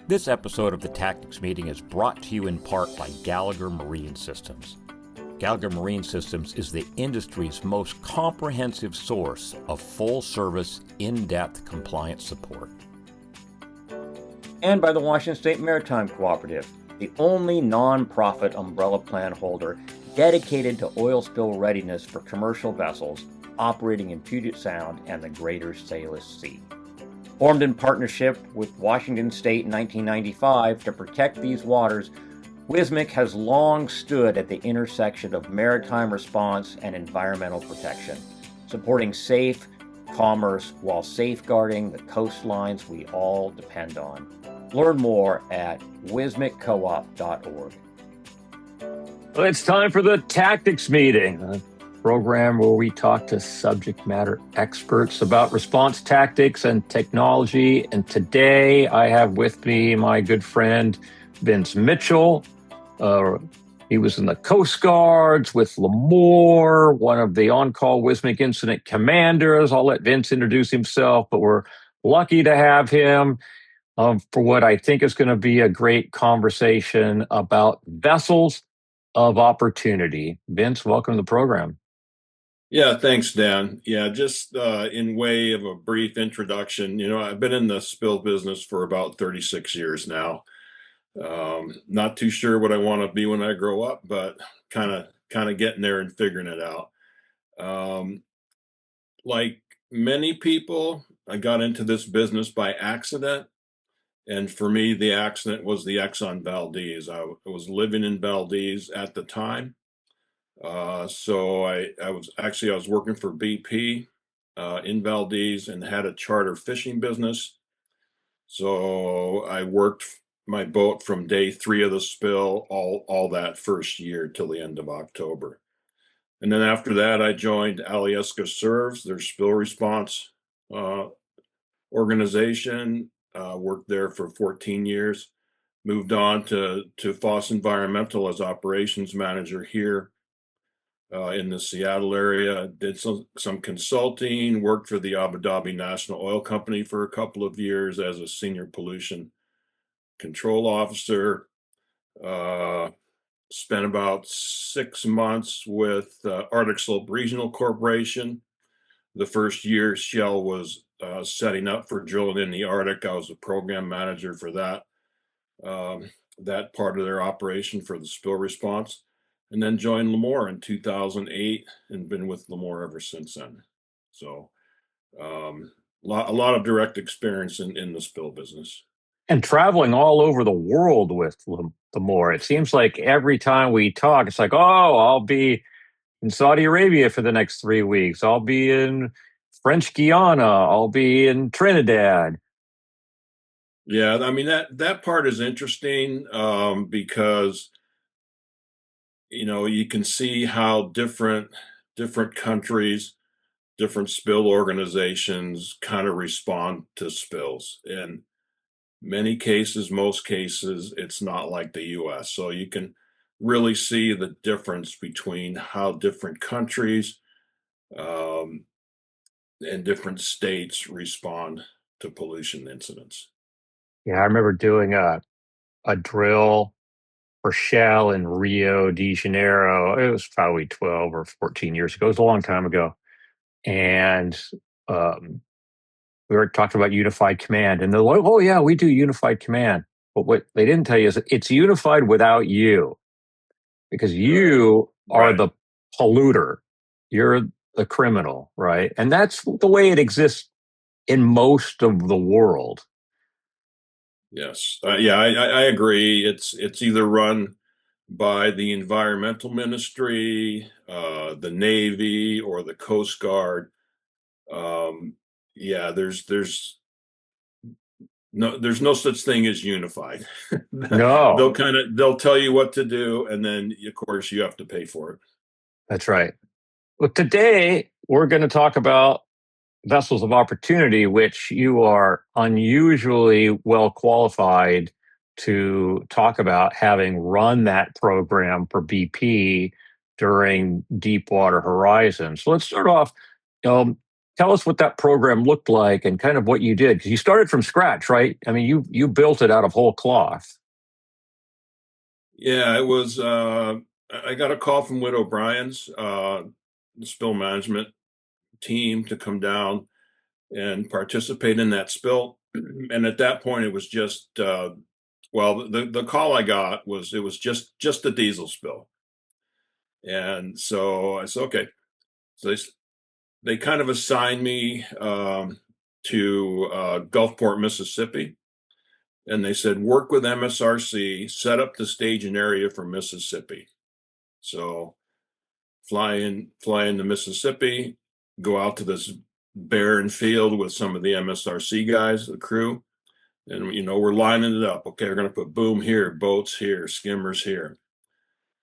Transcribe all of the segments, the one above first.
This episode of the Tactics Meeting is brought to you in part by Gallagher Marine Systems. Gallagher Marine Systems is the industry's most comprehensive source of full-service, in-depth compliance support. And by the Washington State Maritime Cooperative, the only non-profit umbrella plan holder dedicated to oil spill readiness for commercial vessels operating in Puget Sound and the Greater Salish Sea. Formed in partnership with Washington State in 1995 to protect these waters, WSMC has long stood at the intersection of maritime response and environmental protection, supporting safe commerce while safeguarding the coastlines we all depend on. Learn more at wismiccoop.org. Well, it's time for the Tactics Meeting, a program where we talk to subject matter experts about response tactics and technology. And today I have with me my good friend, Vince Mitchell. He was in the Coast Guards with Lemoore, one of the on-call WSMC incident commanders. I'll let Vince introduce himself, but we're lucky to have him for what I think is going to be a great conversation about vessels of opportunity. Vince, welcome to the program. Yeah, thanks, Dan. Yeah, just in way of a brief introduction, I've been in the spill business for about 36 years now. Not too sure what I want to be when I grow up, but kind of getting there and figuring it out. Like many people, I got into this business by accident. And for me, the accident was the Exxon Valdez. I was living in Valdez at the time. So I was working for BP in Valdez and had a charter fishing business. So I worked my boat from day 3 of the spill, all that first year till the end of October. And then after that, I joined Alyeska Serves, their spill response organization. Worked there for 14 years. Moved on to Foss Environmental as operations manager here in the Seattle area. Did some consulting, worked for the Abu Dhabi National Oil Company for a couple of years as a senior pollution control officer. Spent about 6 months with Arctic Slope Regional Corporation. The first year Shell was setting up for drilling in the Arctic. I was a program manager for that part of their operation for the spill response. And then joined Lemoore in 2008 and been with Lemoore ever since then. So a lot of direct experience in the spill business. And traveling all over the world with Lemoore. It seems like every time we talk, it's like, oh, I'll be in Saudi Arabia for the next 3 weeks. I'll be in French Guiana. I'll be in Trinidad. Yeah, I mean, that part is interesting because you can see how different countries, different spill organizations kind of respond to spills. In many cases, most cases, it's not like the US. So you can really see the difference between how different countries and different states respond to pollution incidents. Yeah, I remember doing a drill for Shell in Rio de Janeiro. It was probably 12 or 14 years ago. It was a long time ago. And we were talking about unified command. And they're like, oh, yeah, we do unified command. But what they didn't tell you is it's unified without you, because you are the polluter. You're the criminal, right? And that's the way it exists in most of the world. Yes. Yeah, I agree. It's either run by the environmental ministry, the Navy, or the Coast Guard. Yeah, there's no such thing as unified. No. They'll tell you what to do, and then of course you have to pay for it. That's right. Well, today we're going to talk about vessels of opportunity, which you are unusually well qualified to talk about, having run that program for BP during Deepwater Horizon. So let's start off. Tell us what that program looked like and kind of what you did, because you started from scratch, right? I mean, you built it out of whole cloth. Yeah, it was. I got a call from Witt O'Brien's spill management team to come down and participate in that spill. And at that point, it was just well, the call I got was it was just a diesel spill, and so I said okay. So they kind of assigned me to Gulfport, Mississippi, and they said work with MSRC, set up the staging area for Mississippi. So fly into Mississippi, go out to this barren field with some of the MSRC guys, the crew, and we're lining it up. Okay, we're going to put boom here, boats here, skimmers here.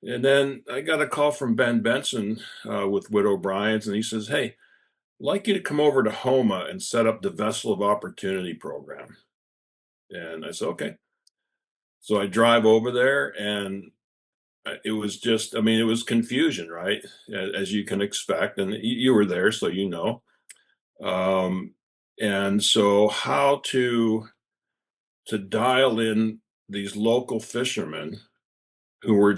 And then I got a call from Ben Benson with Witt O'Brien's, and he says, "Hey, I'd like you to come over to Homa and set up the Vessel of Opportunity program." And I said, "Okay." So I drive over there, and it was just, I mean, it was confusion, right? As you can expect, and you were there, so um, and so how to dial in these local fishermen who were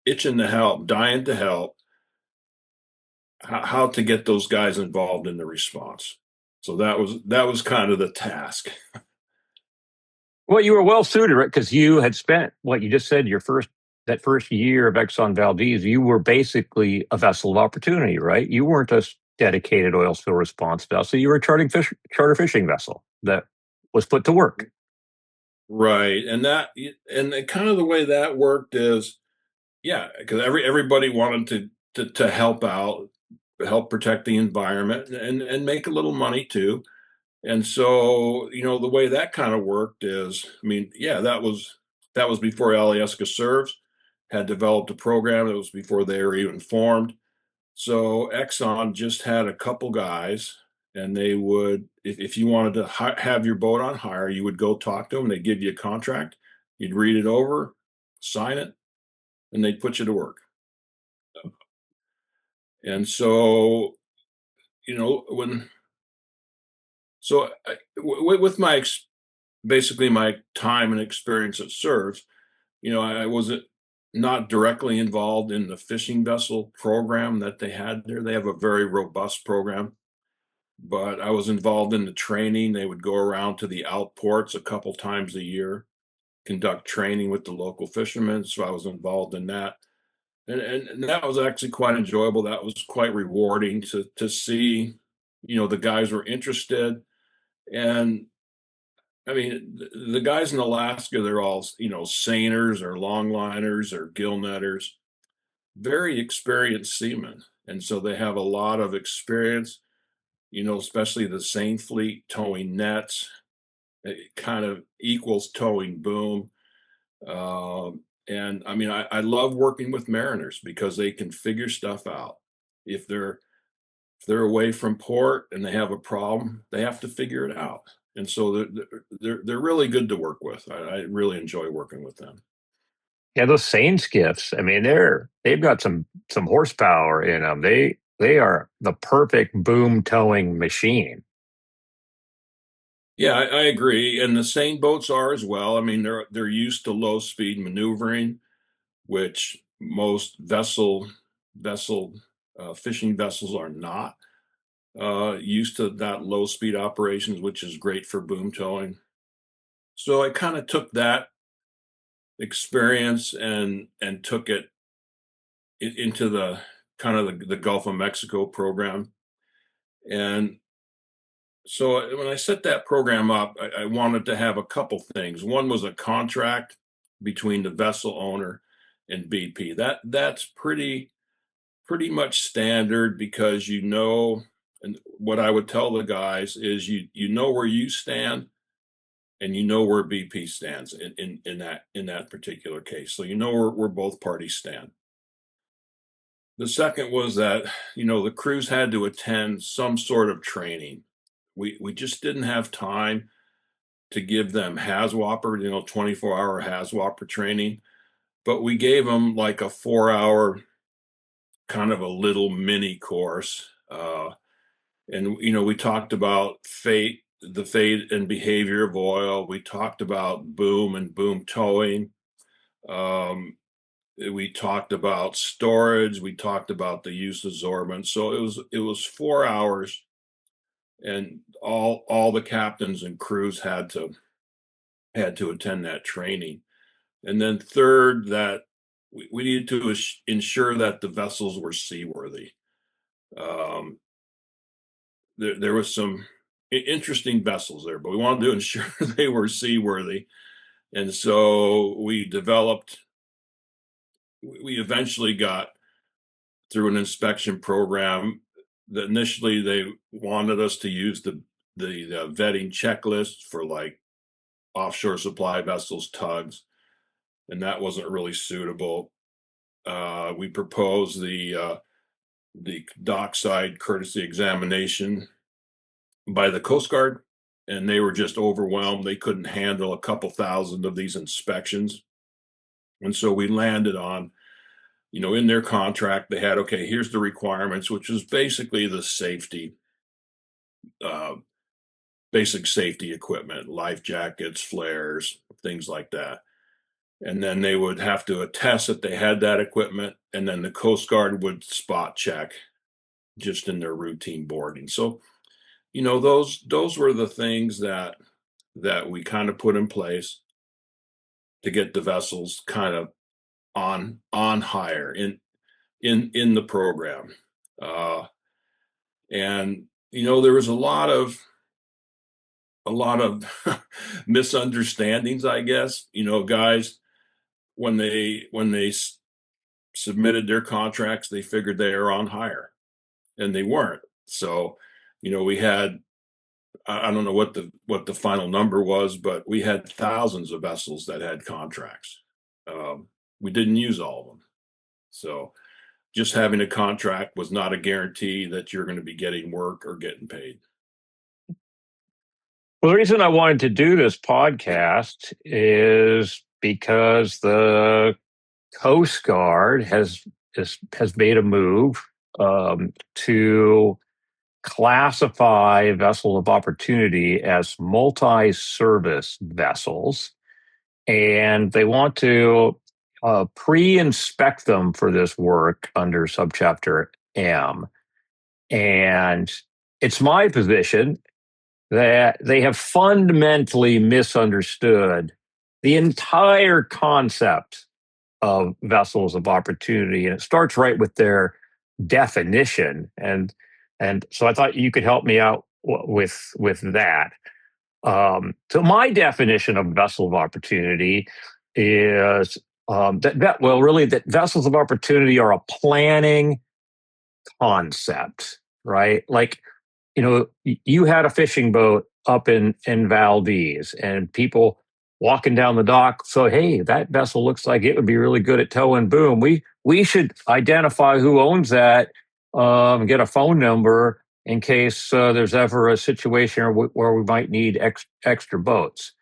itching to help, dying to help, how to get those guys involved in the response. So that was kind of the task. Well, you were well suited, right? Because you had spent what you just said, that first year of Exxon Valdez, you were basically a vessel of opportunity, right? You weren't a dedicated oil spill response vessel. You were a charter fishing vessel that was put to work. Right. And kind of the way that worked is, yeah, because everybody wanted to help out, help protect the environment and make a little money too. And so, the way that kind of worked is, I mean, yeah, that was before Alyeska Serves had developed a program. It was before they were even formed. So Exxon just had a couple guys, and they would, if you wanted to have your boat on hire, you would go talk to them. They'd give you a contract. You'd read it over, sign it, and they'd put you to work. And so, when so with basically my time and experience at Serves, I wasn't not directly involved in the fishing vessel program that they had there. They have a very robust program, but I was involved in the training. They would go around to the outports a couple times a year, conduct training with the local fishermen. So I was involved in that. And that was actually quite enjoyable. That was quite rewarding to see, the guys were interested. And I mean, the guys in Alaska, they're all, seiners or longliners or gill netters, very experienced seamen. And so they have a lot of experience, especially the seine fleet towing nets. It kind of equals towing boom. And I mean, I love working with mariners because they can figure stuff out. If they're away from port and they have a problem, they have to figure it out. And so they're really good to work with. I really enjoy working with them. Yeah, those seine skiffs. I mean, they've got some horsepower in them. They are the perfect boom towing machine. Yeah, I agree. And the seine boats are as well. I mean, they're used to low speed maneuvering, which most vessel fishing vessels are not used to that low speed operations, which is great for boom towing. So I kind of took that experience and took it into the kind of the Gulf of Mexico program. And so when I set that program up, I wanted to have a couple things. One was a contract between the vessel owner and BP. That's pretty much standard because and what I would tell the guys is you know where you stand and you know where BP stands in that particular case. So you know where both parties stand. The second was that, the crews had to attend some sort of training. We just didn't have time to give them HAZWOPER, 24-hour HAZWOPER training, but we gave them like a 4-hour kind of a little mini course. And, we talked about fate, the fate and behavior of oil. We talked about boom and boom towing. Um, we talked about storage. We talked about the use of sorbent. So it was 4 hours, and all the captains and crews had to attend that training. And then third, that we needed to ensure that the vessels were seaworthy. Um, there was some interesting vessels there, but we wanted to ensure they were seaworthy. And so we eventually got through an inspection program that initially they wanted us to use the vetting checklist for like offshore supply vessels, tugs, and that wasn't really suitable. We proposed the dockside courtesy examination by the Coast Guard, and they were just overwhelmed. They couldn't handle a couple thousand of these inspections. And so we landed on, in their contract, they had, okay, here's the requirements, which is basically the uh, basic safety equipment, life jackets, flares, things like that. And then they would have to attest that they had that equipment, and then the Coast Guard would spot check just in their routine boarding. So, those were the things that we kind of put in place to get the vessels kind of on hire in the program. Uh, and there was a lot of misunderstandings, I guess. Guys, when they submitted their contracts, they figured they were on hire, and they weren't. So, we had, I don't know what the final number was, but we had thousands of vessels that had contracts. We didn't use all of them. So just having a contract was not a guarantee that you're going to be getting work or getting paid. Well, the reason I wanted to do this podcast is because the Coast Guard has made a move to classify vessel of opportunity as multi-service vessels, and they want to pre-inspect them for this work under subchapter M. And it's my position that they have fundamentally misunderstood the entire concept of vessels of opportunity, and it starts right with their definition. And so I thought you could help me out with that. So my definition of vessel of opportunity is that vessels of opportunity are a planning concept, right? Like, you had a fishing boat up in Valdez, and people walking down the dock. So, hey, that vessel looks like it would be really good at tow and boom. We should identify who owns that, get a phone number in case there's ever a situation where we might need extra boats.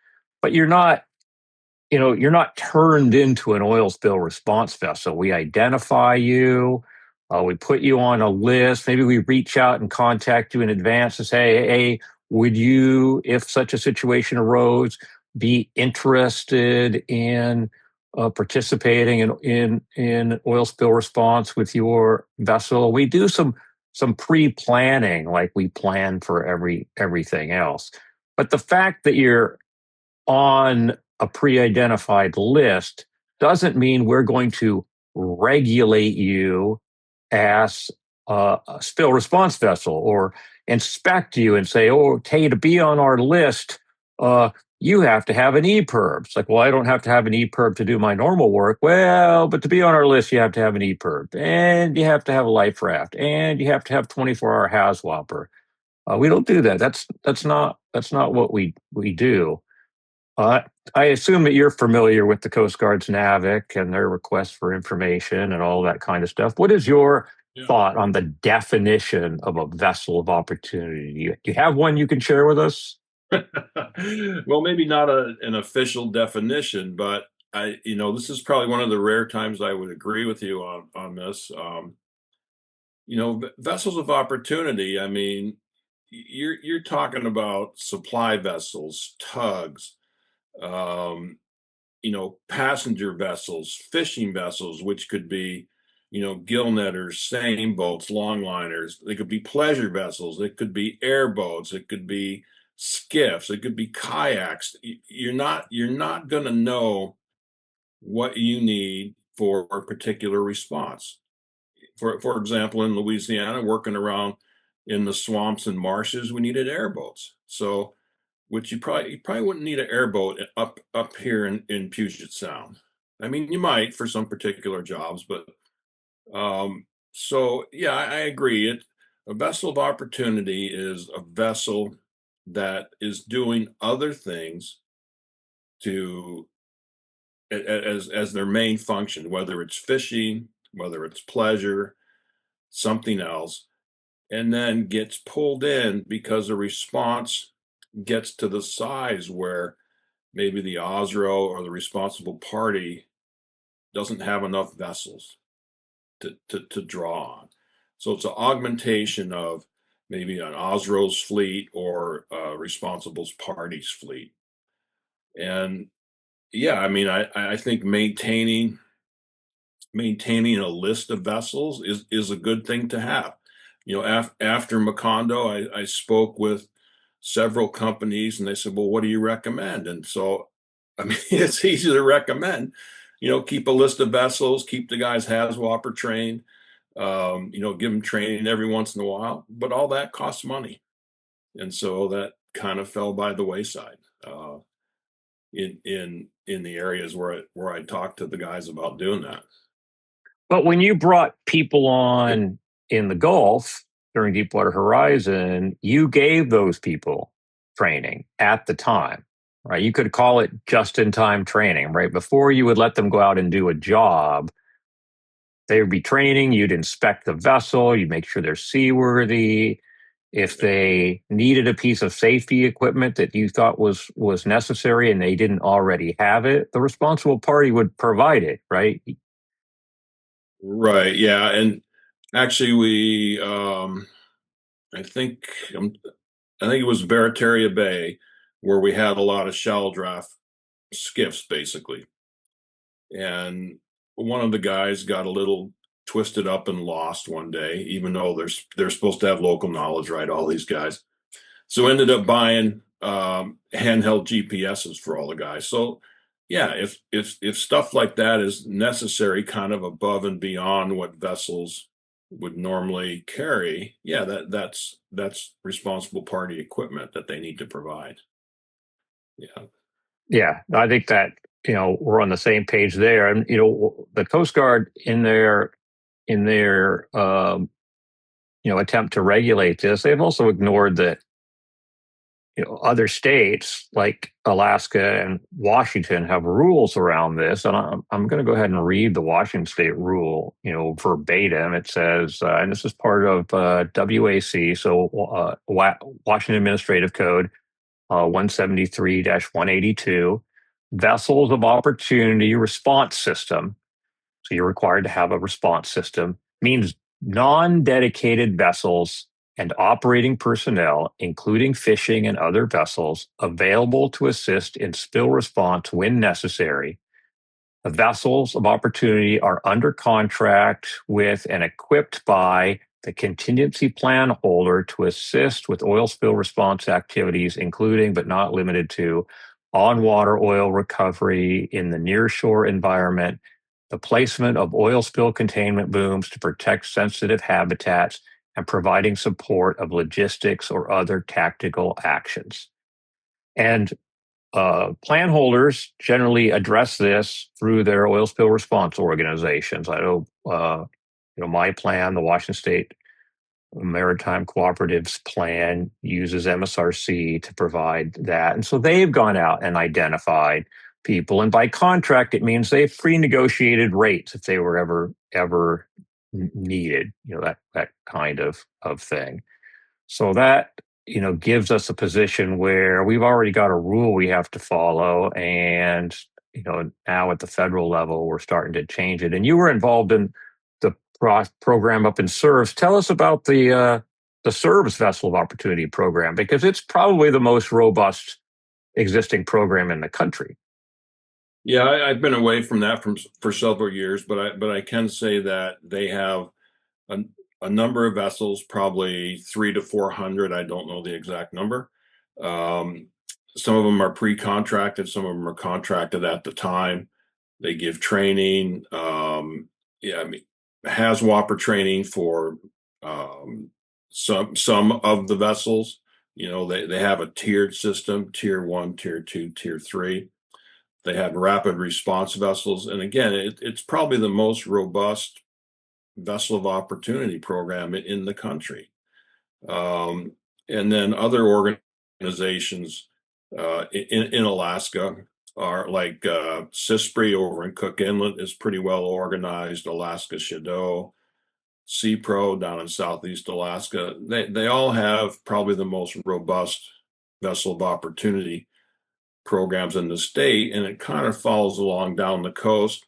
But you're not turned into an oil spill response vessel. We identify you. We put you on a list. Maybe we reach out and contact you in advance and say, hey, would you, if such a situation arose, be interested in participating in oil spill response with your vessel? We do some pre-planning, like we plan for everything else. But the fact that you're on a pre-identified list doesn't mean we're going to regulate you as a spill response vessel or inspect you and say, oh, hey, to be on our list, you have to have an EPIRB. It's like, well, I don't have to have an EPIRB to do my normal work. Well, but to be on our list, you have to have an EPIRB, and you have to have a life raft, and you have to have 24-hour HAZWOPER. We don't do that. That's not what we do. Uh, I assume that you're familiar with the Coast Guard's NAVIC and their request for information and all that kind of stuff. What is your Yeah. thought on the definition of a vessel of opportunity? Do you have one you can share with us? Well, maybe not an official definition, but this is probably one of the rare times I would agree with you on this. Vessels of opportunity. I mean, you're talking about supply vessels, tugs, um, passenger vessels, fishing vessels, which could be, gill netters, seine boats, longliners. They could be pleasure vessels. It could be airboats. It could be skiffs. It could be kayaks. You're not going to know what you need for a particular response. For example, in Louisiana, working around in the swamps and marshes, we needed airboats. So, which you probably wouldn't need an airboat up here in Puget Sound. I mean, you might for some particular jobs, but so yeah, I agree. A vessel of opportunity is a vessel that is doing other things to as their main function, whether it's fishing, whether it's pleasure, something else, and then gets pulled in because a response gets to the size where maybe the OSRO or the responsible party doesn't have enough vessels to draw on. So it's an augmentation of maybe an OSRO's fleet or a responsible party's fleet. And yeah, I mean, I think maintaining a list of vessels is a good thing to have. After Macondo, I spoke with several companies and they said, well, what do you recommend? And so, I mean, it's easy to recommend, keep a list of vessels, keep the guys HAZWOPER trained, give them training every once in a while, but all that costs money. And so that kind of fell by the wayside in the areas where I talked to the guys about doing that. But when you brought people on in the Gulf during Deepwater Horizon, you gave those people training at the time, right? You could call it just in time training, right? Before you would let them go out and do a job, they would be training, you'd inspect the vessel, you'd make sure they're seaworthy. If they needed a piece of safety equipment that you thought was necessary and they didn't already have it, the responsible party would provide it, right? Right. Yeah. And actually, I think, um, I think it was Barataria Bay where we had a lot of shallow draft skiffs, basically. And one of the guys got a little twisted up and lost one day, even though they're supposed to have local knowledge, right? All these guys. So ended up buying handheld GPSs for all the guys. So yeah, if stuff like that is necessary, kind of above and beyond what vessels would normally carry, yeah, that's responsible party equipment that they need to provide. Yeah. Yeah, I think that we're on the same page there, and the Coast Guard in their attempt to regulate this, they've also ignored that other states like Alaska and Washington have rules around this, and I'm going to go ahead and read the Washington State rule, verbatim. It says, and this is part of WAC, so Washington Administrative Code 173-182, vessels of opportunity response system. So you're required to have a response system, means non-dedicated vessels and operating personnel, including fishing and other vessels, available to assist in spill response when necessary. The vessels of opportunity are under contract with and equipped by the contingency plan holder to assist with oil spill response activities, including but not limited to on-water oil recovery in the nearshore environment, the placement of oil spill containment booms to protect sensitive habitats, and providing support of logistics or other tactical actions. And plan holders generally address this through their oil spill response organizations. I know, my plan, the Washington State Maritime Cooperative's plan, uses MSRC to provide that, and so they've gone out and identified people. And by contract, it means they've pre-negotiated rates if they were ever needed. That kind of thing. So that gives us a position where we've already got a rule we have to follow, and now at the federal level we're starting to change it. And you were involved in the program up in SERVS. Tell us about the the service vessel of opportunity program, because it's probably the most robust existing program in the country. Yeah, I've been away from that for several years, but I can say that they have a, a number of vessels, probably 300 to 400. I don't know the exact number. Um, some of them are pre-contracted, some of them are contracted at the time. They give training. Yeah, I mean, HAZWOPER training for some of the vessels. You know, they have a tiered system: tier 1, tier 2, tier 3. They have rapid response vessels, and again, it's probably the most robust vessel of opportunity program in the country. Um, and then other organizations in Alaska are like CISPRI over in Cook Inlet is pretty well organized. Alaska Shadow, CPRO down in Southeast Alaska. They all have probably the most robust vessel of opportunity programs in the state, and it kind of follows along down the coast.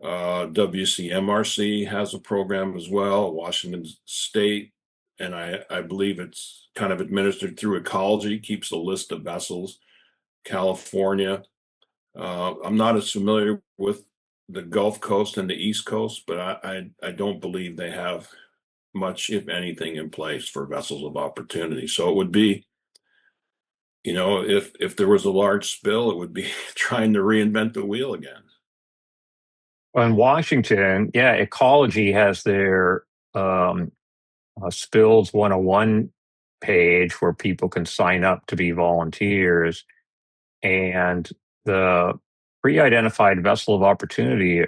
WCMRC has a program as well, Washington State, and I believe it's kind of administered through Ecology, keeps a list of vessels. California. I'm not as familiar with the Gulf Coast and the East Coast, but I don't believe they have much, if anything, in place for vessels of opportunity. So it would be, you know, if there was a large spill, it would be trying to reinvent the wheel again. In Washington, yeah, Ecology has their Spills 101 page where people can sign up to be volunteers. And the pre-identified vessel of opportunity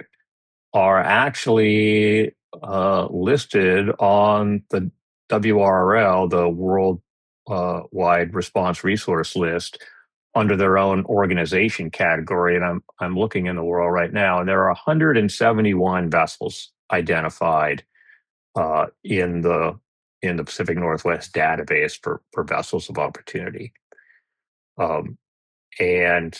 are actually listed on the WRL, the World Wide Response Resource List, under their own organization category. And I'm looking in the world right now, and there are 171 vessels identified in the Pacific Northwest database for vessels of opportunity. And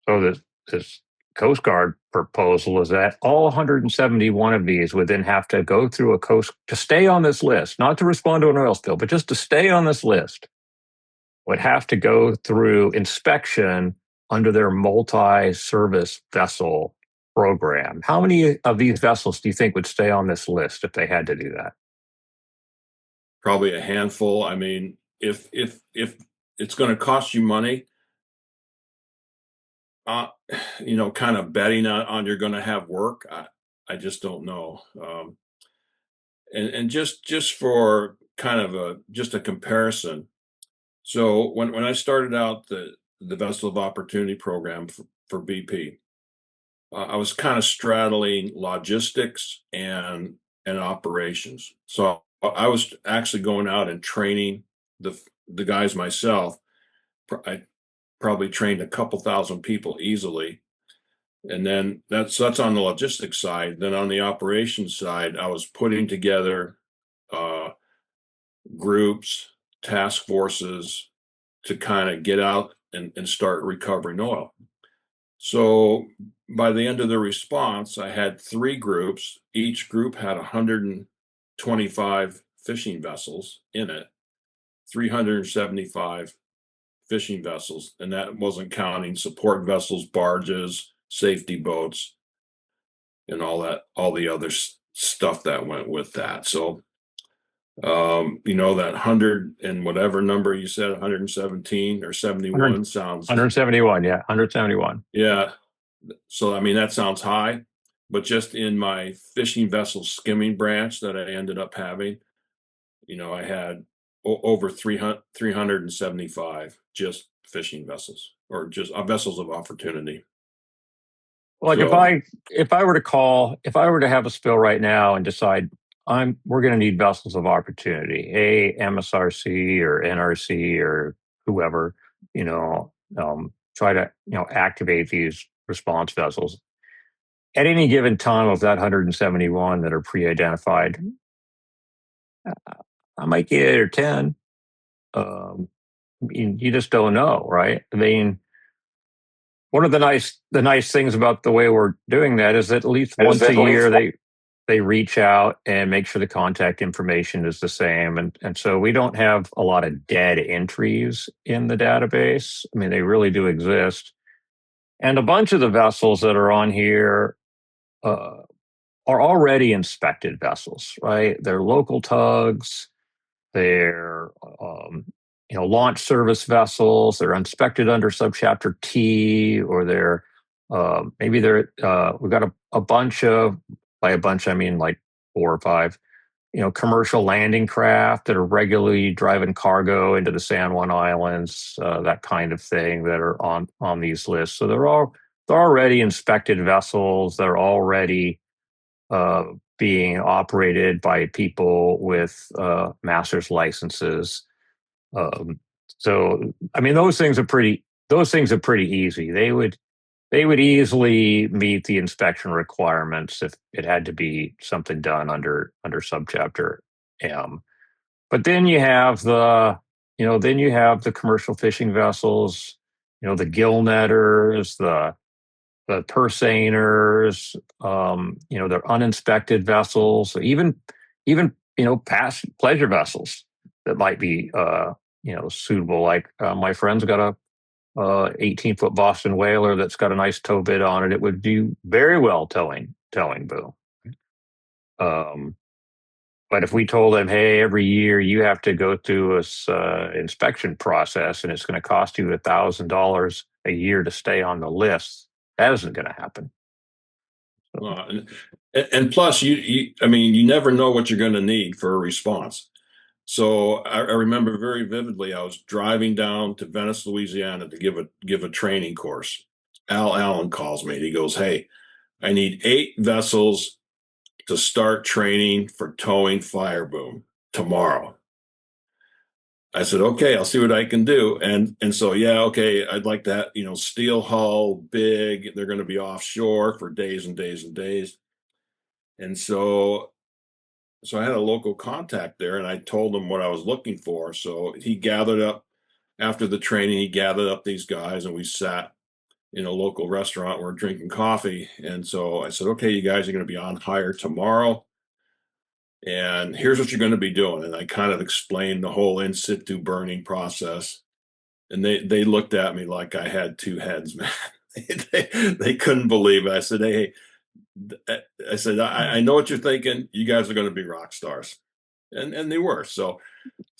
so this Coast Guard proposal is that all 171 of these would then have to go through to stay on this list, not to respond to an oil spill, but just to stay on this list, would have to go through inspection under their multi-service vessel program. How many of these vessels do you think would stay on this list if they had to do that? Probably a handful. I mean, if it's going to cost you money, you know, kind of betting on you're going to have work, I just don't know. And just for kind of just a comparison. So when I started out the Vessel of Opportunity program for BP, I was kind of straddling logistics and operations. So I was actually going out and training the guys myself. I probably trained a couple thousand people easily. And then that's on the logistics side. Then on the operations side, I was putting together groups, task forces to kind of get out and start recovering oil. So by the end of the response, I had 3 groups. Each group had 125 fishing vessels in it, 375 fishing vessels, and that wasn't counting support vessels, barges, safety boats, and all the other stuff that went with that. So, you know, that 100 and whatever number you said, 117 or 71 sounds 171, yeah, 171. Yeah. So, I mean, that sounds high, but just in my fishing vessel skimming branch that I ended up having, you know, I had over 375 just fishing vessels, or just vessels of opportunity. Like So, if I were to have a spill right now and decide we're going to need vessels of opportunity, MSRC or NRC or whoever, you know, try to, you know, activate these response vessels at any given time of that 171 that are pre-identified. I might get 8 or 10. You just don't know, right? I mean, one of the nice things about the way we're doing that is that at least once a year they reach out and make sure the contact information is the same. And so we don't have a lot of dead entries in the database. I mean, they really do exist. And a bunch of the vessels that are on here uh, are already inspected vessels, right? They're local tugs, they're launch service vessels. They're inspected under subchapter T, or they're maybe they're we've got a bunch of, by a bunch I mean like 4 or 5, commercial landing craft that are regularly driving cargo into the San Juan Islands, that kind of thing, that are on these lists. So they're already inspected vessels. They're already being operated by people with master's licenses. So, I mean, those things are pretty easy. They would easily meet the inspection requirements if it had to be something done under subchapter M. But then you have the commercial fishing vessels, the gill netters, the purseaners, they're uninspected vessels, even past pleasure vessels that might be suitable. Like my friend's got a 18-foot Boston whaler that's got a nice tow bit on it. It would do very well towing boom. But if we told them, hey, every year you have to go through this inspection process and it's going to cost you $1,000 a year to stay on the list, that isn't going to happen. And plus, I mean, you never know what you're going to need for a response. So I remember very vividly, I was driving down to Venice, Louisiana to give a training course. Al Allen calls me and he goes, hey, I need 8 vessels to start training for towing fire boom tomorrow. I said, okay, I'll see what I can do. And so, yeah, okay, I'd like that, steel hull, big, they're going to be offshore for days and days and days. And so I had a local contact there and I told him what I was looking for. So he gathered up, after the training, he gathered up these guys and we sat in a local restaurant. We're drinking coffee. And so I said, okay, you guys are going to be on hire tomorrow. And here's what you're going to be doing. And I kind of explained the whole in situ burning process. And they looked at me like I had 2 heads, man. they couldn't believe it. I said, hey, I know what you're thinking. You guys are going to be rock stars. And they were. So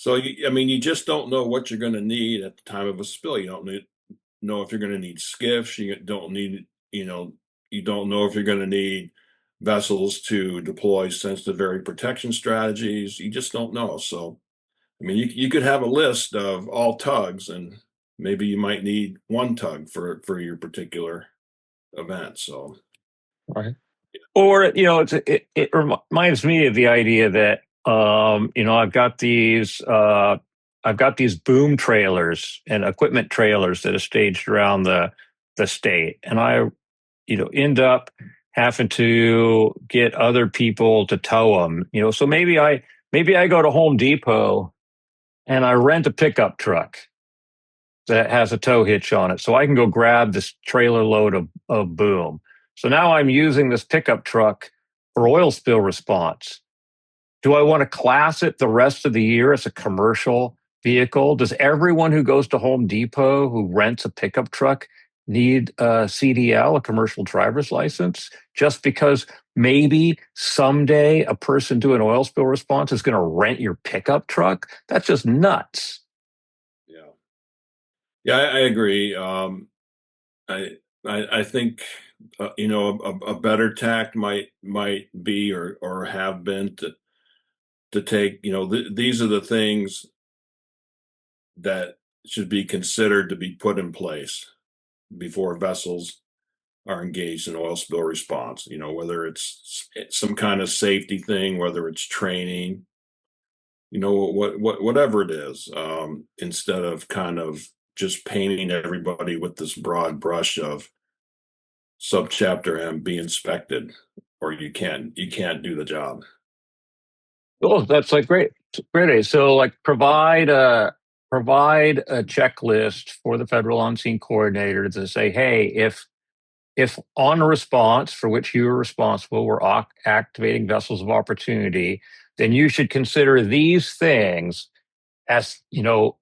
I mean, you just don't know what you're going to need at the time of a spill. You don't know if you're going to need skiffs. You don't know if you're going to need vessels to deploy sensitive area protection strategies. You just don't know. So, I mean, you could have a list of all tugs, and maybe you might need one tug for your particular event. So, Right. Or it reminds me of the idea that I've got these boom trailers and equipment trailers that are staged around the state, and I end up having to get other people to tow them. So maybe I go to Home Depot and I rent a pickup truck that has a tow hitch on it, so I can go grab this trailer load of boom. So now I'm using this pickup truck for oil spill response. Do I want to class it the rest of the year as a commercial vehicle? Does everyone who goes to Home Depot who rents a pickup truck need a CDL, a commercial driver's license, just because maybe someday a person doing oil spill response is going to rent your pickup truck? That's just nuts. Yeah, I agree. I think a better tact might be or have been to take these are the things that should be considered to be put in place before vessels are engaged in oil spill response. Whether it's some kind of safety thing, whether it's training, whatever it is, instead of kind of just painting everybody with this broad brush of subchapter M, be inspected, or you can't do the job. Oh, that's like great. So like provide a checklist for the federal on-scene coordinator to say, hey, if if on a response for which you are responsible, we're activating vessels of opportunity, then you should consider these things as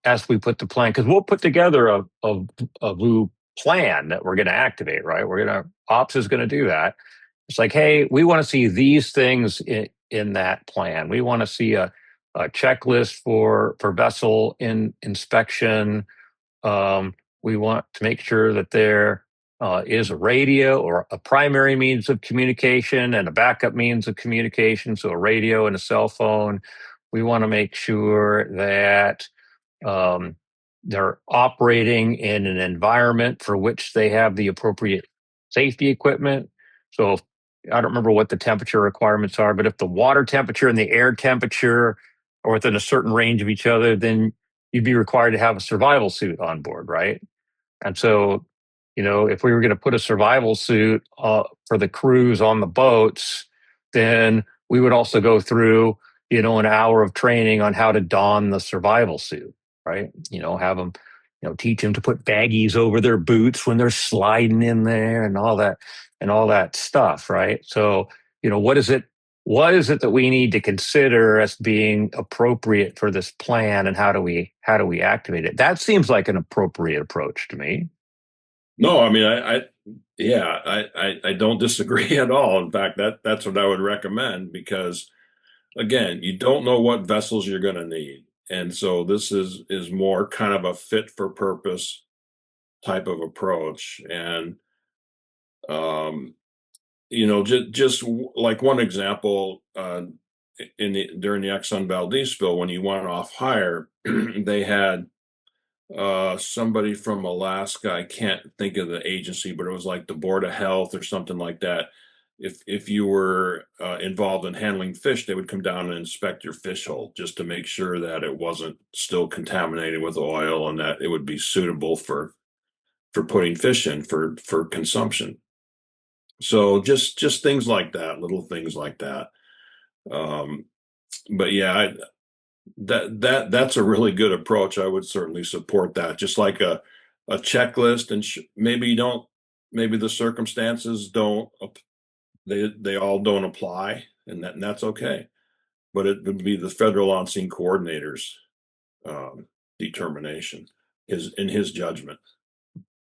as we put the plan, because we'll put together a blue plan that we're going to activate, right? Ops is going to do that. It's like, hey, we want to see these things in that plan. We want to see a checklist for vessel inspection. We want to make sure that there is a radio or a primary means of communication and a backup means of communication, so a radio and a cell phone. We want to make sure that um, they're operating in an environment for which they have the appropriate safety equipment. So I don't remember what the temperature requirements are, but if the water temperature and the air temperature are within a certain range of each other, then you'd be required to have a survival suit on board, right? And so, if we were going to put a survival suit for the crews on the boats, then we would also go through, an hour of training on how to don the survival suit, right? Have them, teach them to put baggies over their boots when they're sliding in there and all that stuff, right? So, what is it? What is it that we need to consider as being appropriate for this plan, and how do we activate it? That seems like an appropriate approach to me. No, I mean, yeah, I don't disagree at all. In fact, that's what I would recommend because, again, you don't know what vessels you're going to need, and so this is more kind of a fit for purpose type of approach. And um, just like one example, during the Exxon Valdez spill, when you went off hire, they had somebody from Alaska. I can't think of the agency, but it was like the Board of Health or something like that. If you were involved in handling fish, they would come down and inspect your fish hole just to make sure that it wasn't still contaminated with oil and that it would be suitable for putting fish in for consumption. So just things like that, little things like that. Um, but yeah, that's a really good approach. I would certainly support that. Just like a checklist, and maybe the circumstances don't they all don't apply, and that's okay. But it would be the federal on-scene coordinator's um, determination, his judgment.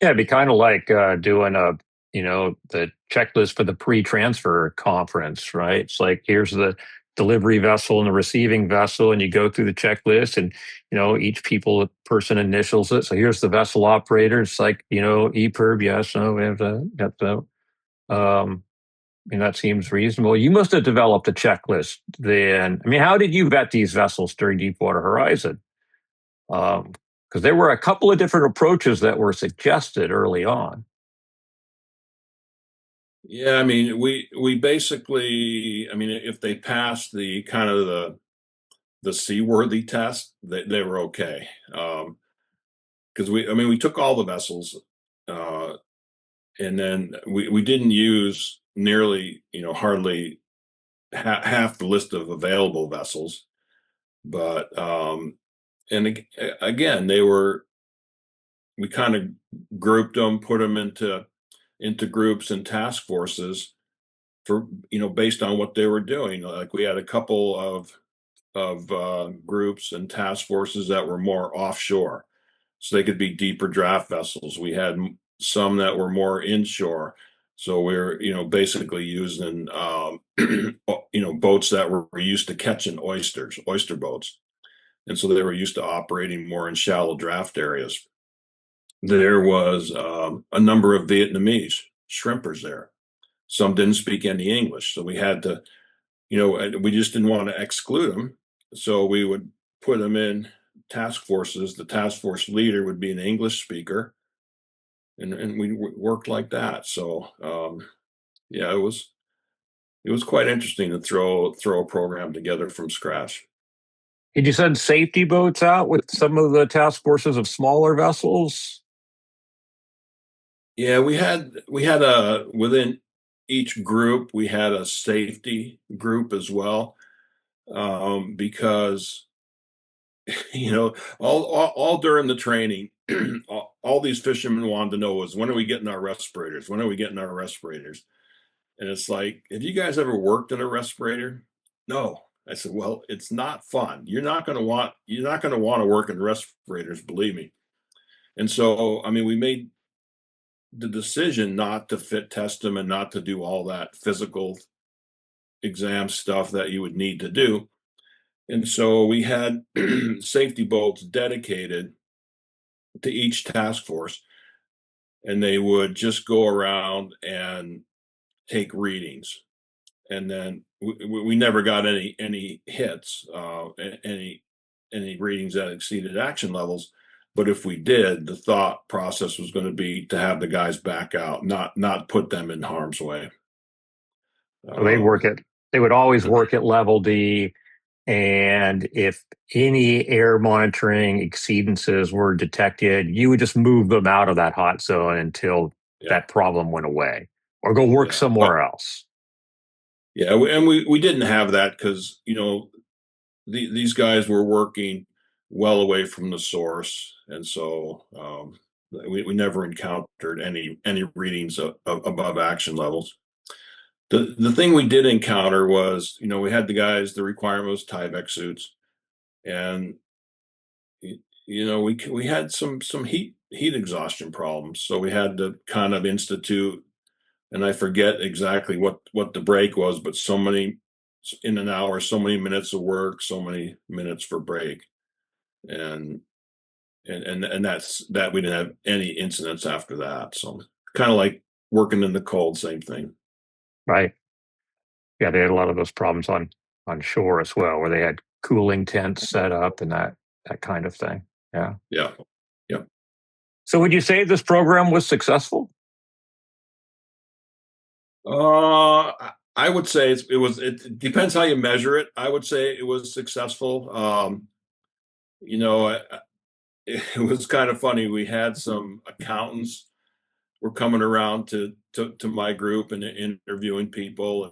Yeah, it'd be kind of like doing the checklist for the pre-transfer conference, right? It's like, here's the delivery vessel and the receiving vessel, and you go through the checklist, and each person initials it. So here's the vessel operator. It's like, EPIRB, yes, no, we have to get the. That seems reasonable. You must have developed a checklist then. I mean, how did you vet these vessels during Deepwater Horizon? Because there were a couple of different approaches that were suggested early on. Yeah, I mean, we basically, I mean, if they passed the kind of the seaworthy test, they were okay. Because we took all the vessels, uh, and then we didn't use nearly, hardly half the list of available vessels. But and again, we kind of grouped them, put them into groups and task forces for based on what they were doing. Like we had a couple of groups and task forces that were more offshore, so they could be deeper draft vessels. We had some that were more inshore, so we're basically using boats that were used to catching oyster boats, and so they were used to operating more in shallow draft areas. There was a number of Vietnamese shrimpers there. Some didn't speak any English, so we had to, we just didn't want to exclude them. So we would put them in task forces. The task force leader would be an English speaker, and we worked like that. So yeah, it was quite interesting to throw a program together from scratch. Did you send safety boats out with some of the task forces of smaller vessels? Yeah, we had a within each group we had a safety group as well, because all during the training, all these fishermen wanted to know was, when are we getting our respirators? When are we getting our respirators? And it's like, have you guys ever worked in a respirator? No. I said, well, it's not fun. You're not going to want to work in respirators, believe me. And so, I mean, we made the decision not to fit test them and not to do all that physical exam stuff that you would need to do. And so we had safety boats dedicated to each task force, and they would just go around and take readings. And then we never got any hits, any readings that exceeded action levels. But if we did, the thought process was going to be to have the guys back out, not put them in harm's way. So they would always work at level D. And if any air monitoring exceedances were detected, you would just move them out of that hot zone until that problem went away, or go work somewhere else. Yeah, and we didn't have that because, these guys were working well away from the source, and so we never encountered any readings above action levels. The thing we did encounter was, we had the guys. The requirement was Tyvek suits, and we had some heat exhaustion problems, so we had to kind of institute. And I forget exactly what the break was, but so many in an hour, so many minutes of work, so many minutes for break, and that's that. We didn't have any incidents after that. So kind of like working in the cold, same thing. Right. Yeah, they had a lot of those problems on shore as well, where they had cooling tents set up and that kind of thing. Yeah. Yeah. Yeah. So would you say this program was successful? I would say it depends how you measure it. I would say it was successful. It was kind of funny. We had some accountants were coming around to my group and interviewing people,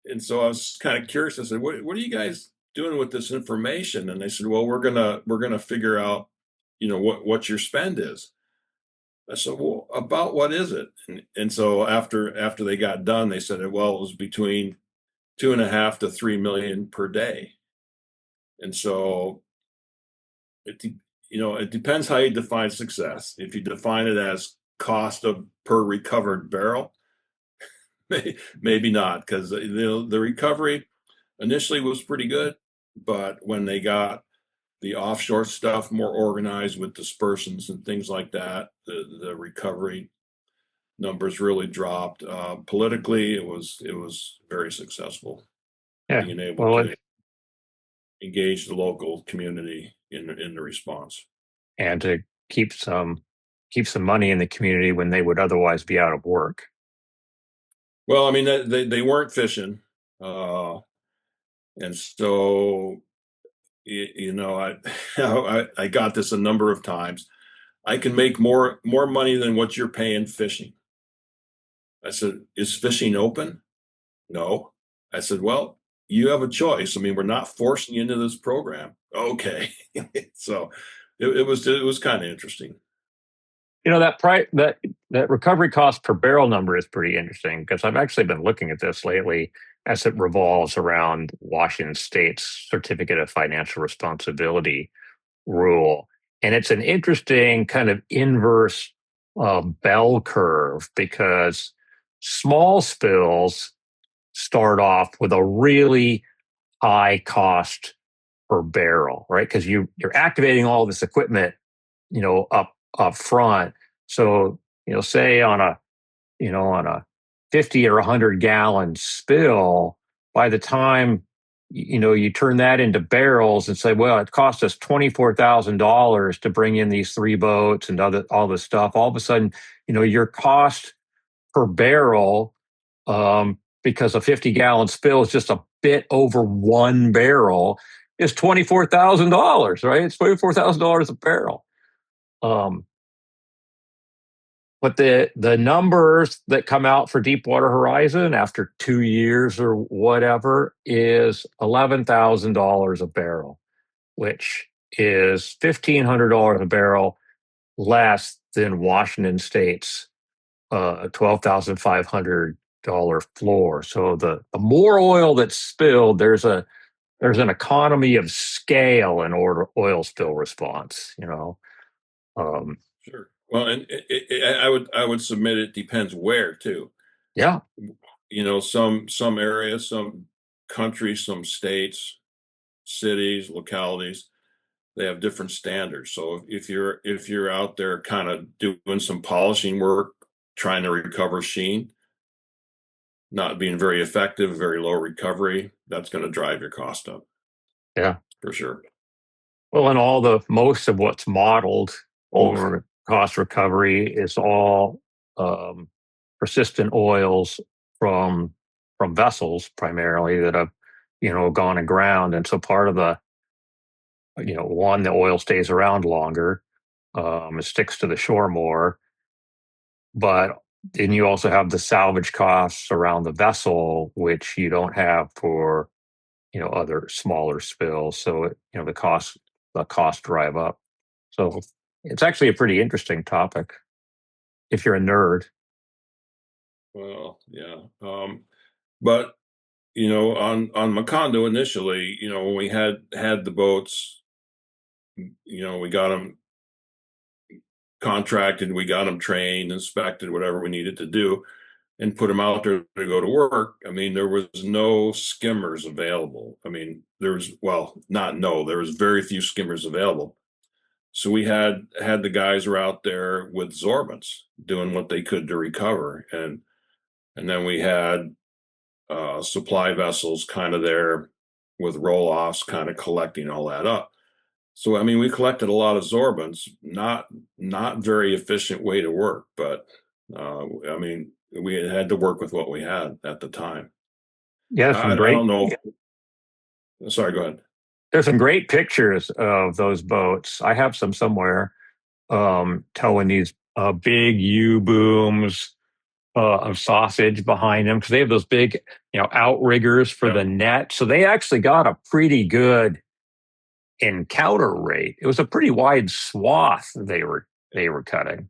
and so I was kind of curious. I said, "What are you guys doing with this information?" And they said, "Well, we're gonna figure out, what your spend is." I said, "Well, about what is it?" And so after they got done, they said, "Well, it was between 2.5 to 3 million per day." And so it depends how you define success. If you define it as cost of per recovered barrel, maybe not, because the recovery initially was pretty good, but when they got the offshore stuff more organized with dispersants and things like that, the recovery numbers really dropped. Politically, it was very successful. Yeah. Being able to engage the local community in the response, and to keep some money in the community when they would otherwise be out of work. Well, I mean, they weren't fishing, and so I got this a number of times. I can make more money than what you're paying fishing. I said, "Is fishing open?" No. I said, "Well, you have a choice. I mean, we're not forcing you into this program." Okay. So it was kind of interesting. That recovery cost per barrel number is pretty interesting, because I've actually been looking at this lately as it revolves around Washington State's Certificate of Financial Responsibility rule. And it's an interesting kind of inverse bell curve, because small spills start off with a really high cost per barrel, right? Because you're activating all this equipment, up front. So, say on a 50 or 100-gallon spill, by the time you turn that into barrels and say, well, it cost us $24,000 to bring in these 3 boats and all this stuff. All of a sudden, your cost per barrel, because a 50-gallon spill is just a bit over 1 barrel, is $24,000, right? It's $24,000 a barrel. But the numbers that come out for Deepwater Horizon after 2 years or whatever is $11,000 a barrel, which is $1,500 a barrel less than Washington State's $12,500 floor. So the more oil that's spilled, there's an economy of scale in order oil spill response. Um, Sure. Well, and I would submit it depends where too. yeah, Some areas, some countries, some states, cities, localities, they have different standards. So if you're out there kind of doing some polishing work, trying to recover sheen, not being very effective, very low recovery, that's going to drive your cost up yeah. for sure. Well, and most of what's modeled Oh, for cost recovery is all um, persistent oils from vessels primarily that have gone aground, and so part of the oil stays around longer, it sticks to the shore more, but then you also have the salvage costs around the vessel, which you don't have for other smaller spills. So the cost drive up. So it's actually a pretty interesting topic if you're a nerd. well, yeah. But on Macondo initially, when we had the boats, we got them contracted, we got them trained, inspected, whatever we needed to do, and put them out there to go to work. I mean, there was no skimmers available. I mean, there was very few skimmers available. So we had the guys were out there with sorbents doing what they could to recover, and then we had supply vessels kind of there with roll-offs, kind of collecting all that up. So I mean, we collected a lot of sorbents, not very efficient way to work, but I mean, we had to work with what we had at the time. Yeah, I don't know. Sorry, go ahead. there's some great pictures of those boats. I have some somewhere, towing these big U booms of sausage behind them, because they have those big, outriggers for Yeah, the net. So they actually got a pretty good encounter rate. It was a pretty wide swath they were cutting.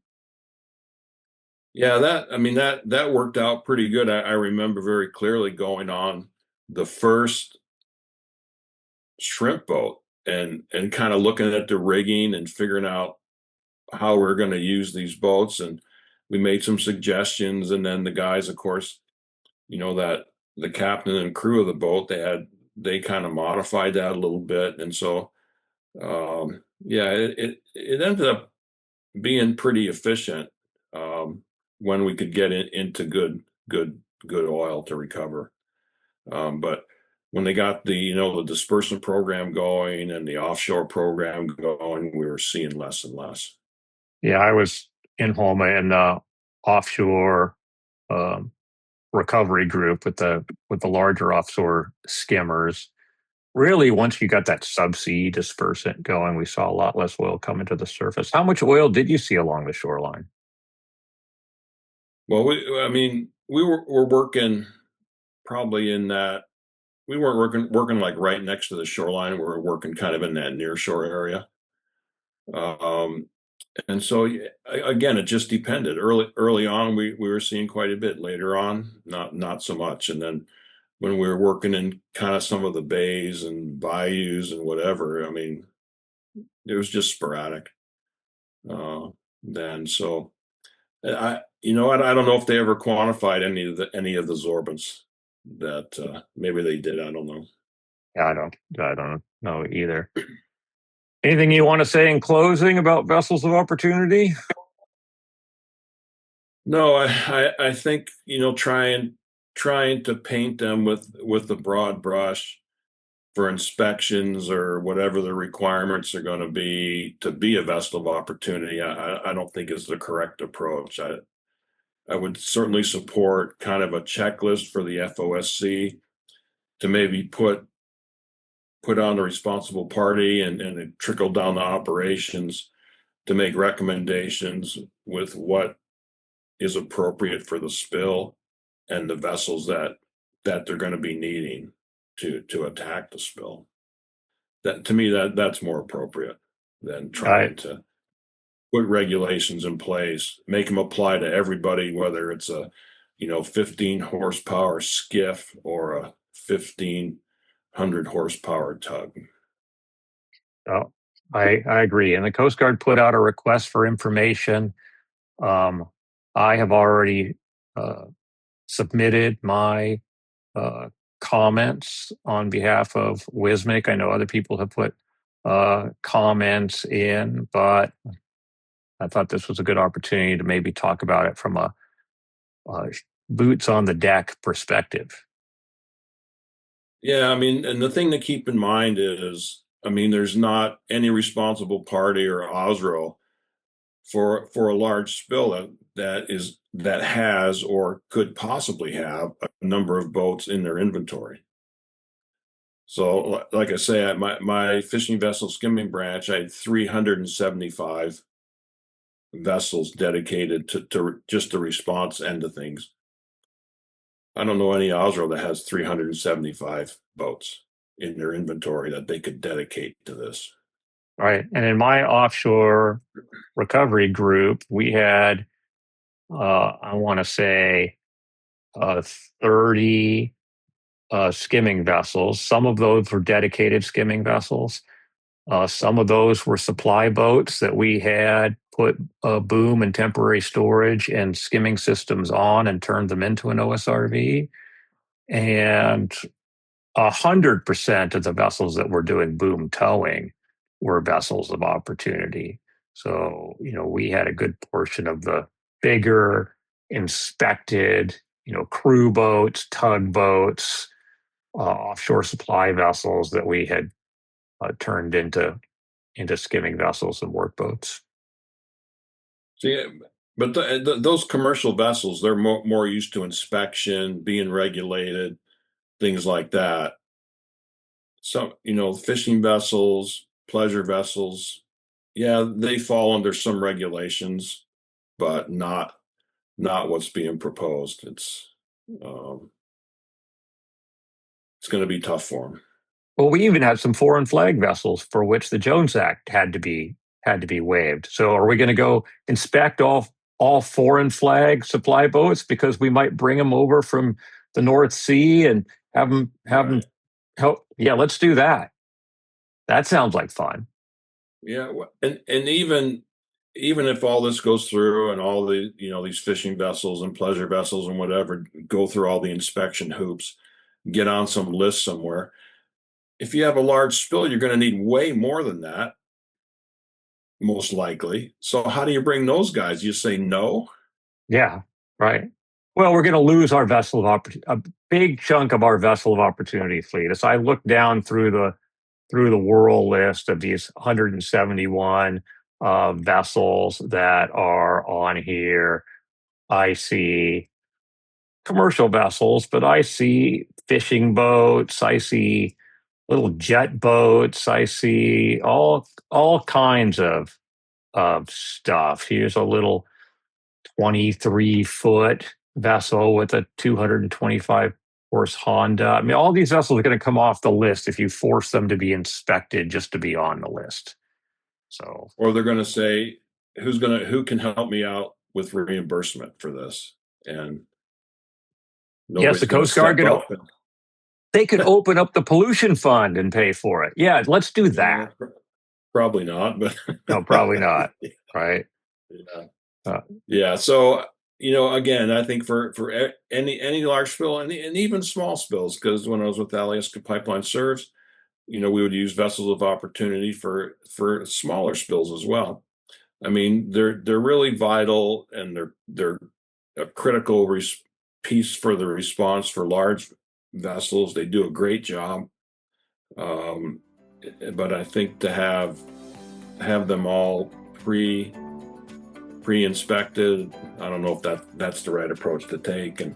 yeah. That worked out pretty good. I remember very clearly going on the first shrimp boat and kind of looking at the rigging and figuring out how we're going to use these boats, and we made some suggestions, and then the guys, of course, that the captain and crew of the boat, they kind of modified that a little bit, and so yeah, it ended up being pretty efficient when we could get into good oil to recover. But when they got the dispersant program going and the offshore program going, we were seeing less and less. Yeah, I was in Homa in the offshore um, recovery group with the larger offshore skimmers. Really, once you got that subsea dispersant going, we saw a lot less oil coming to the surface. How much oil did you see along the shoreline? Well, I mean, we're working probably in that. We weren't working like right next to the shoreline. We were working kind of in that near shore area. Um, and so again, it just depended. Early on, we were seeing quite a bit. Later on, not so much. And then when we were working in kind of some of the bays and bayous and whatever, I mean, it was just sporadic. Uh, then so I don't know if they ever quantified any of the sorbents that maybe they did. I don't know. Yeah, I don't know either. Anything you want to say in closing about vessels of opportunity? No, I think trying to paint them with the broad brush for inspections or whatever the requirements are going to be to be a vessel of opportunity. I don't think is the correct approach. I would certainly support kind of a checklist for the FOSC to maybe put on the responsible party and trickle down the operations to make recommendations with what is appropriate for the spill and the vessels that they're going to be needing to attack the spill. That to me that's more appropriate than I trying to. put regulations in place, make them apply to everybody, whether it's a 15 horsepower skiff or a 1,500 horsepower tug. Oh, I agree. And the Coast Guard put out a request for information. I have already submitted my comments on behalf of WSMIC. I know other people have put comments in, but I thought this was a good opportunity to maybe talk about it from a boots on the deck perspective. Yeah, I mean, and the thing to keep in mind is, there's not any responsible party or OSRO for a large spill that has or could possibly have a number of boats in their inventory. So, like I say, at my fishing vessel skimming branch, I had 375 vessels dedicated to just the response end of things. I don't know any OSRO that has 375 boats in their inventory that they could dedicate to this. Right. And in my offshore recovery group, we had, I want to say, 30 skimming vessels. Some of those were dedicated skimming vessels. Some of those were supply boats that we had put a boom and temporary storage and skimming systems on and turned them into an OSRV. And 100% of the vessels that were doing boom towing were vessels of opportunity. So, we had a good portion of the bigger, inspected, crew boats, tugboats, offshore supply vessels that we had turned into skimming vessels and workboats. See, but those commercial vessels, they're more used to inspection, being regulated, things like that. So, fishing vessels, pleasure vessels, yeah, they fall under some regulations, but not what's being proposed. It's going to be tough for them. Well, we even had some foreign flag vessels for which the Jones Act had to be waived. So, are we going to go inspect all foreign flag supply boats because we might bring them over from the North Sea and have them help? Yeah, let's do that. That sounds like fun. Yeah, and even if all this goes through and all the these fishing vessels and pleasure vessels and whatever go through all the inspection hoops, get on some list somewhere. If you have a large spill, you're going to need way more than that, most likely. So how do you bring those guys? You say no? Yeah, right. Well, we're going to lose our vessel of a big chunk of our vessel of opportunity fleet. As I look down through the world list of these 171 vessels that are on here, I see commercial vessels, but I see fishing boats, I see little jet boats, I see all kinds of stuff. Here's a little 23-foot vessel with a 225 horse Honda. I mean, all these vessels are going to come off the list if you force them to be inspected just to be on the list. So, or they're going to say, who can help me out with reimbursement for this? And yes, the Coast Guard they could open up the pollution fund and pay for it. Yeah, let's do that. Probably not, but no, probably not. Right? Yeah. Yeah. So again, I think for any large spill and even small spills, because when I was with Alaska Pipeline Serves, we would use vessels of opportunity for smaller spills as well. I mean, they're really vital, and they're a critical piece for the response for large vessels. They do a great job, but I think to have them all pre-inspected, I don't know if that's the right approach to take. And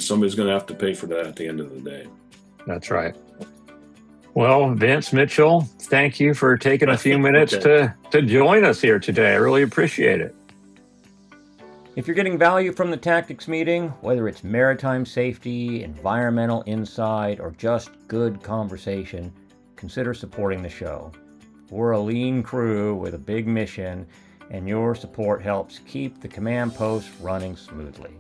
somebody's going to have to pay for that at the end of the day. That's right. Well, Vince Mitchell, thank you for taking a few minutes to join us here today. I really appreciate it. If you're getting value from the tactics meeting, whether it's maritime safety, environmental insight, or just good conversation, consider supporting the show. We're a lean crew with a big mission, and your support helps keep the command post running smoothly.